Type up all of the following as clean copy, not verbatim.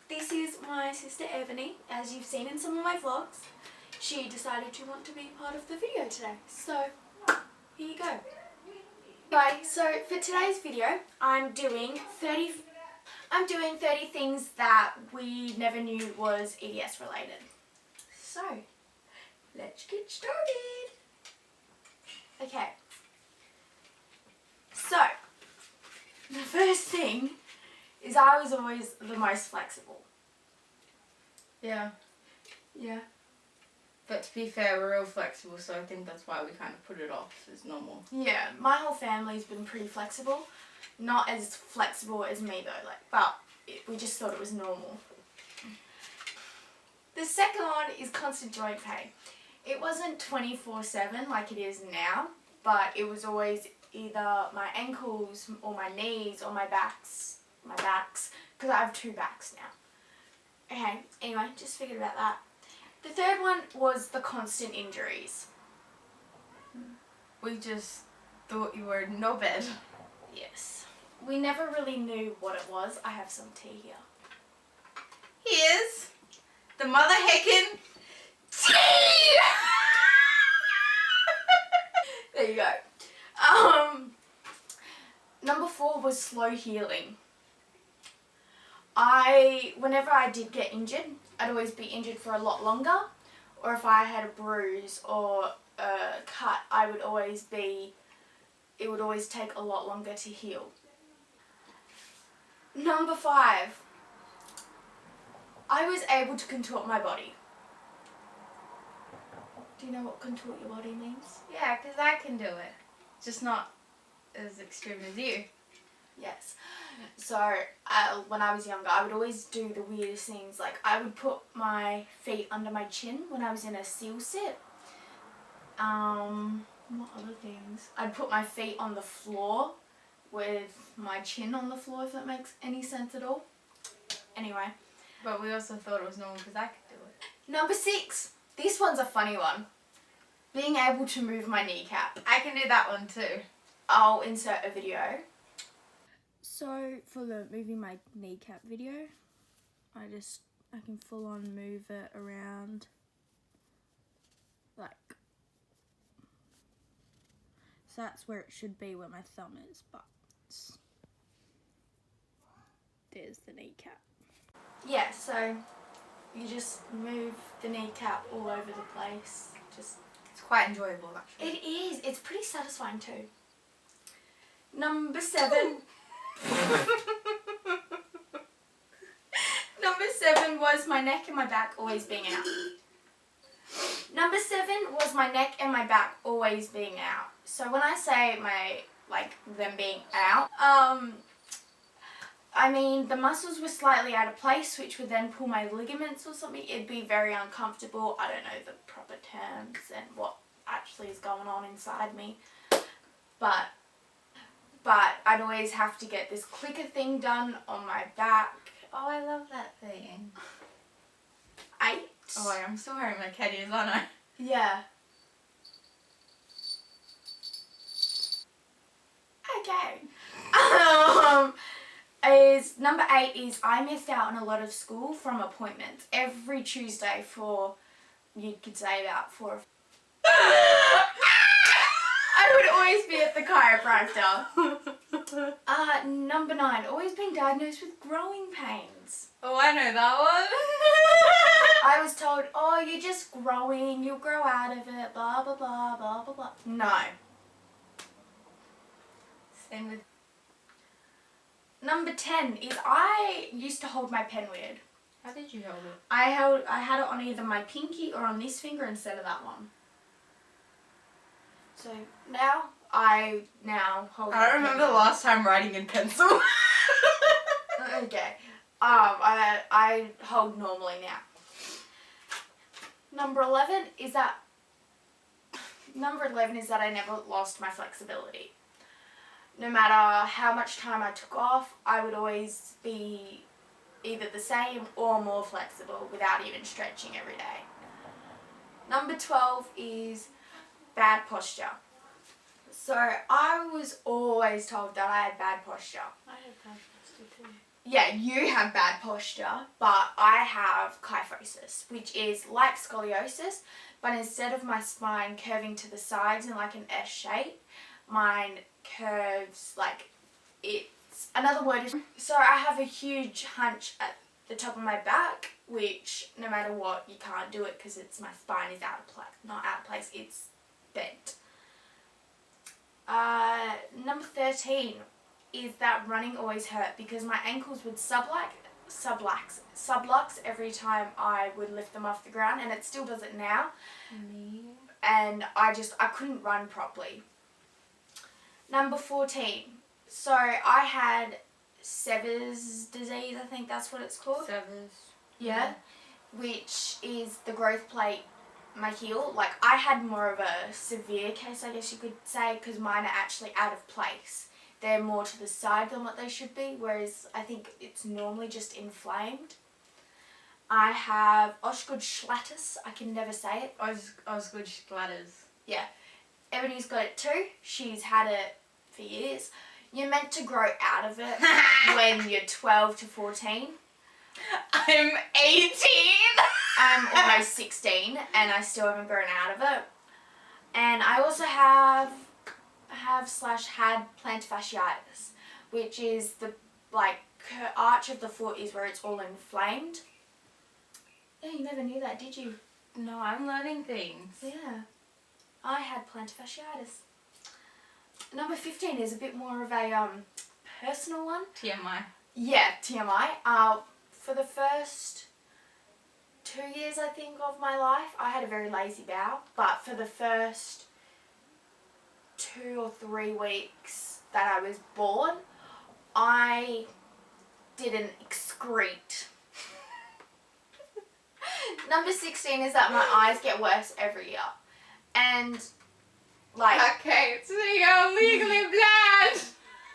this is my sister Ebony, as you've seen in some of my vlogs. She decided to want to be part of the video today, so here you go. Anyway, so for today's video, I'm doing 30 things that we never knew was EDS related. So, let's get started. Okay. So, the first thing is I was always the most flexible. Yeah. Yeah. But to be fair, we're all flexible, so I think that's why we kind of put it off as normal. Yeah, my whole family's been pretty flexible. Not as flexible as me though, but we just thought it was normal. The second one is constant joint pain. It wasn't 24/7 like it is now, but it was always either my ankles or my knees or my backs, because I have two backs now. Okay, anyway, just figured about that. The third one was the constant injuries. We just thought you were in no bed. Yes. We never really knew what it was. I have some tea here. Here's the mother heckin' tea! There you go. Number 4 was slow healing. Whenever I did get injured, I'd always be injured for a lot longer, or if I had a bruise or a cut, it would always take a lot longer to heal. Number 5, I was able to contort my body. Do you know what contort your body means? Yeah, because I can do it. Just not as extreme as you. Yes. So when I was younger, I would always do the weirdest things. Like I would put my feet under my chin when I was in a seal sit. What other things? I'd put my feet on the floor with my chin on the floor, if that makes any sense at all. Anyway. But we also thought it was normal because I could do it. Number 6. This one's a funny one. Being able to move my kneecap. I can do that one too. I'll insert a video. So for the moving my kneecap video, I can full on move it around like, so that's where it should be where my thumb is, but there's the kneecap. Yeah, so you just move the kneecap all over the place. It's quite enjoyable actually. It is. It's pretty satisfying too. Number 7. Number 7 was my neck and my back always being out. Number 7 was my neck and my back always being out. So when I say them being out, I mean the muscles were slightly out of place, which would then pull my ligaments or something. It'd be very uncomfortable. I don't know the proper terms and what actually is going on inside me. But I'd always have to get this clicker thing done on my back. Oh, I love that thing. 8. Oh, I'm still wearing my cat ears, aren't I? Yeah. Okay. Number 8 is I missed out on a lot of school from appointments. Every Tuesday for, you could say about 4 or 5. I would always be at the chiropractor. Number 9, always been diagnosed with growing pains. Oh, I know that one. I was told, oh, you're just growing, you'll grow out of it, blah, blah, blah, blah, blah, blah. No. Same with... Number 10 is I used to hold my pen weird. How did you hold it? I had it on either my pinky or on this finger instead of that one. So now I hold. I don't remember the last time writing in pencil. Okay. I hold normally now. Number 11 is that I never lost my flexibility. No matter how much time I took off, I would always be either the same or more flexible without even stretching every day. Number 12 is bad posture. So I was always told that I had bad posture. I had bad posture too. yeah, you have bad posture, but I have kyphosis, which is like scoliosis, but instead of my spine curving to the sides in like an S shape, mine curves like it's another word is so I have a huge hunch at the top of my back, which no matter what you can't do it because it's my spine is out of place, not out of place, it's bent. Number 13 is that running always hurt because my ankles would sublux every time I would lift them off the ground, and it still does it now. And I couldn't run properly. Number 14. So I had Sever's disease, I think that's what it's called. Severs. Yeah. Which is the growth plate, my heel. Like I had more of a severe case, I guess you could say, because mine are actually out of place. They're more to the side than what they should be, whereas I think it's normally just inflamed. I have Osgood-Schlattis. I can never say it. Osgood-Schlattis. Yeah. Ebony's got it too. She's had it for years. You're meant to grow out of it when you're 12 to 14. I'm 18. I'm almost 16 and I still haven't grown out of it. And I also had plantar fasciitis, which is the arch of the foot is where it's all inflamed. Yeah, you never knew that, did you? No, I'm learning things. Yeah. I had plantar fasciitis. Number 15 is a bit more of a personal one. TMI. Yeah, TMI. For the first 2 years, I think, of my life, I had a very lazy bowel. But for the first 2 or 3 weeks that I was born, I didn't excrete. Number 16 is that my eyes get worse every year. And, Okay, so you're legally blind!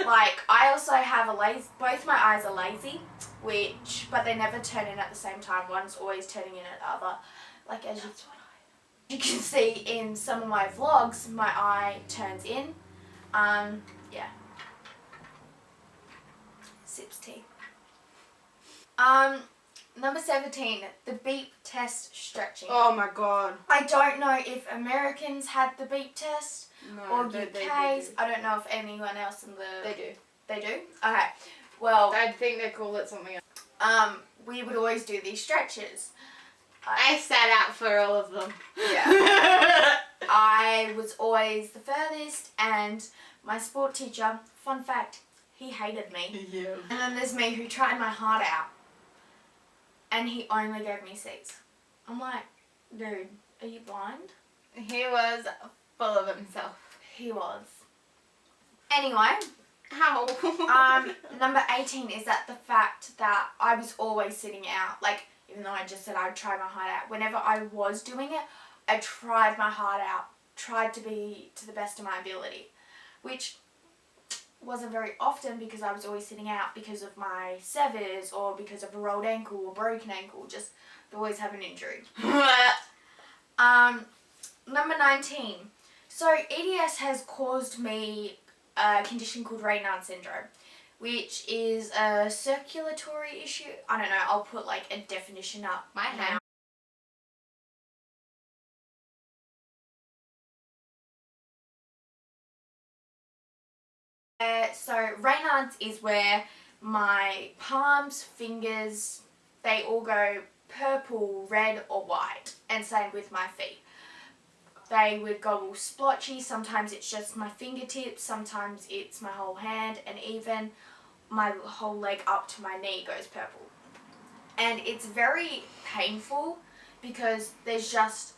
I also have both my eyes are lazy, but they never turn in at the same time. One's always turning in at the other. As you can see in some of my vlogs, my eye turns in. Yeah. Sips tea. Number 17, the beep test stretching. Oh my god. I don't know if Americans had the beep test or UK's. They I don't know if anyone else in the... They do. They do? Okay. Well... I think they call it something else. We would always do these stretches. I sat out for all of them. Yeah. I was always the furthest, and my sport teacher, fun fact, he hated me. Yeah. And then there's me who tried my heart out, and he only gave me C's. I'm like, dude, are you blind? He was full of himself. He was. Anyway. Ow. Number 18 is that the fact that I was always sitting out. Even though I just said I'd try my heart out. Whenever I was doing it, I tried my heart out. Tried to be to the best of my ability. Which wasn't very often because I was always sitting out because of my severs or because of a rolled ankle or broken ankle. Just always have an injury. Number 19. So EDS has caused me a condition called Raynaud syndrome, which is a circulatory issue. I don't know, I'll put a definition up. My hand. So Raynaud's is where my palms, fingers, they all go purple, red or white, and same with my feet. They would go all splotchy. Sometimes it's just my fingertips, sometimes it's my whole hand, and even my whole leg up to my knee goes purple. And it's very painful because there's just,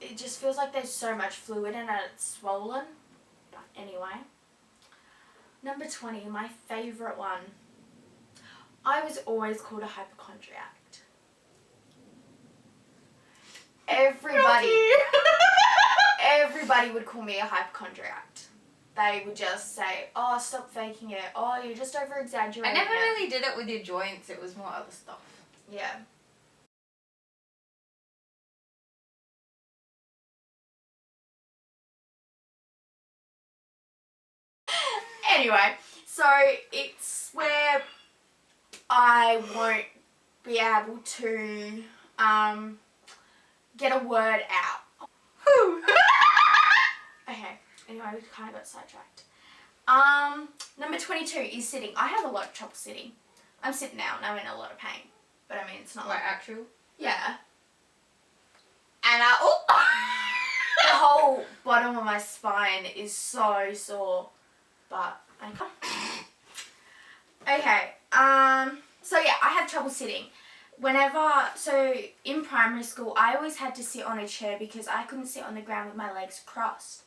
it just feels like there's so much fluid and it's swollen. But anyway. Number 20, my favourite one. I was always called a hypochondriac. Everybody would call me a hypochondriac. They would just say, oh, stop faking it. Oh, you're just over-exaggerating I never really did it with your joints. It was more other stuff. Yeah. Anyway, so it's where I won't be able to get a word out. Okay, anyway, we kind of got sidetracked. Number 22 is sitting. I have a lot of trouble sitting. I'm sitting now and I'm in a lot of pain. But I mean, it's not Like like... actual? Yeah. And the whole bottom of my spine is so sore. But I can't. Okay, so yeah, I have trouble sitting. So in primary school, I always had to sit on a chair because I couldn't sit on the ground with my legs crossed.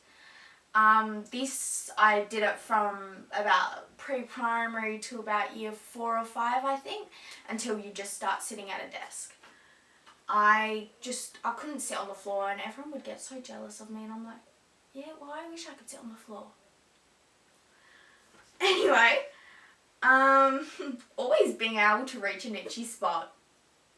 I did it from about pre-primary to about year 4 or 5, I think, until you just start sitting at a desk. I couldn't sit on the floor, and everyone would get so jealous of me, and I'm like, yeah, well, I wish I could sit on the floor. Anyway, always being able to reach an itchy spot.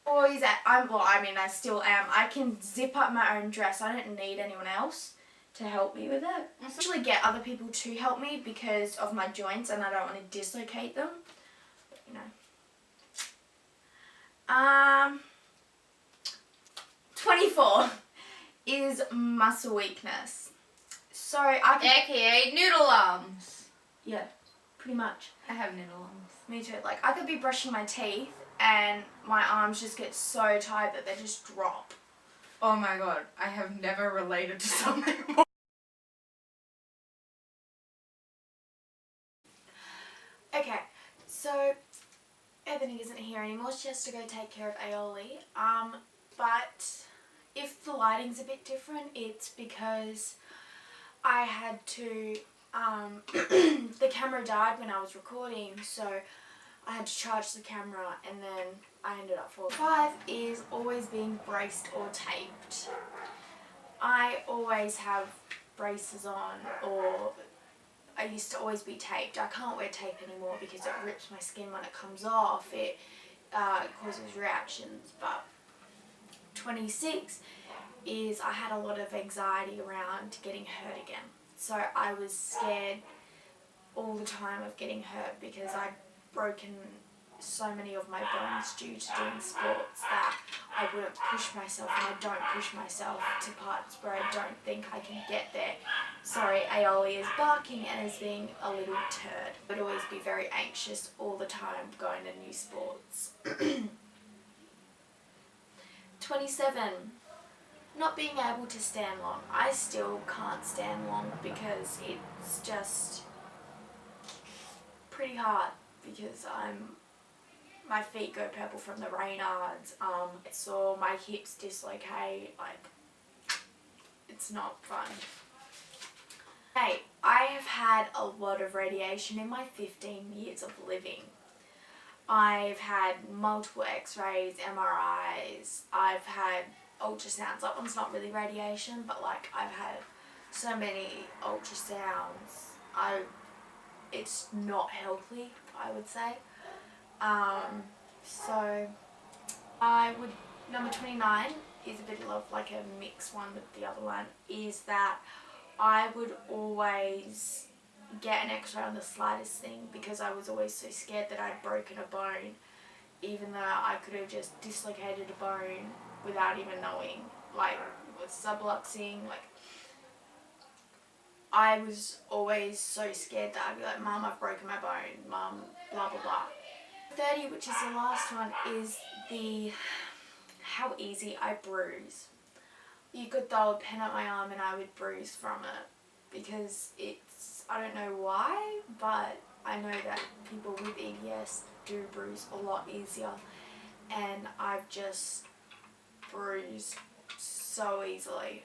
I still am. I can zip up my own dress. I don't need anyone else to help me with it. I usually get other people to help me because of my joints and I don't want to dislocate them. But, you know. 24 is muscle weakness. So I can... AKA noodle arms. Yeah, pretty much. I have noodle arms. Me too. Like, I could be brushing my teeth and my arms just get so tired that they just drop. Oh my god, I have never related to something more. Okay, so Ebony isn't here anymore. She has to go take care of Aoli. But if the lighting's a bit different, it's because I had to, the camera died when I was recording, so I had to charge the camera and then I ended up falling. 5 is always being braced or taped. I always have braces on, or I used to always be taped. I can't wear tape anymore because it rips my skin when it comes off. It causes reactions. But 26 is I had a lot of anxiety around getting hurt again. So I was scared all the time of getting hurt because I'd broken so many of my bones due to doing sports that I wouldn't push myself, and I don't push myself to parts where I don't think I can get there. Sorry, Aoli is barking and is being a little turd. I would always be very anxious all the time going to new sports. 27. Not being able to stand long. I still can't stand long because it's just pretty hard because my feet go purple from the Raynaud's. So my hips dislocate. Like, it's not fun. Hey, I have had a lot of radiation in my 15 years of living. I've had multiple x-rays, MRIs, I've had ultrasounds. That one's not really radiation, but like I've had so many ultrasounds. It's not healthy, I would say. So number 29 is a bit of like a mixed one with the other one, is that I would always get an x-ray on the slightest thing because I was always so scared that I'd broken a bone, even though I could have just dislocated a bone without even knowing, like with subluxing. Like, I was always so scared that I'd be like, Mum, I've broken my bone, Mum, blah blah blah. 30, which is the last one, is how easy I bruise. You could throw a pen at my arm and I would bruise from it because I don't know why, but I know that people with EDS do bruise a lot easier, and I've just bruised so easily.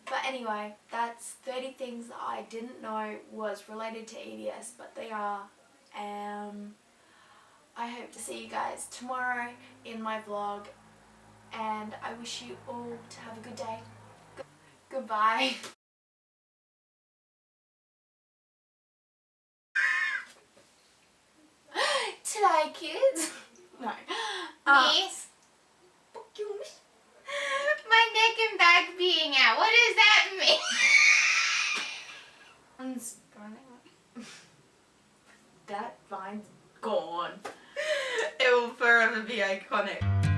But anyway, that's 30 things that I didn't know was related to EDS, but they are. I hope to see you guys tomorrow in my vlog, and I wish you all to have a good day. Goodbye. Today, kids. No. Yes. My neck and back being out. What does that mean? That vine's gone. to be iconic.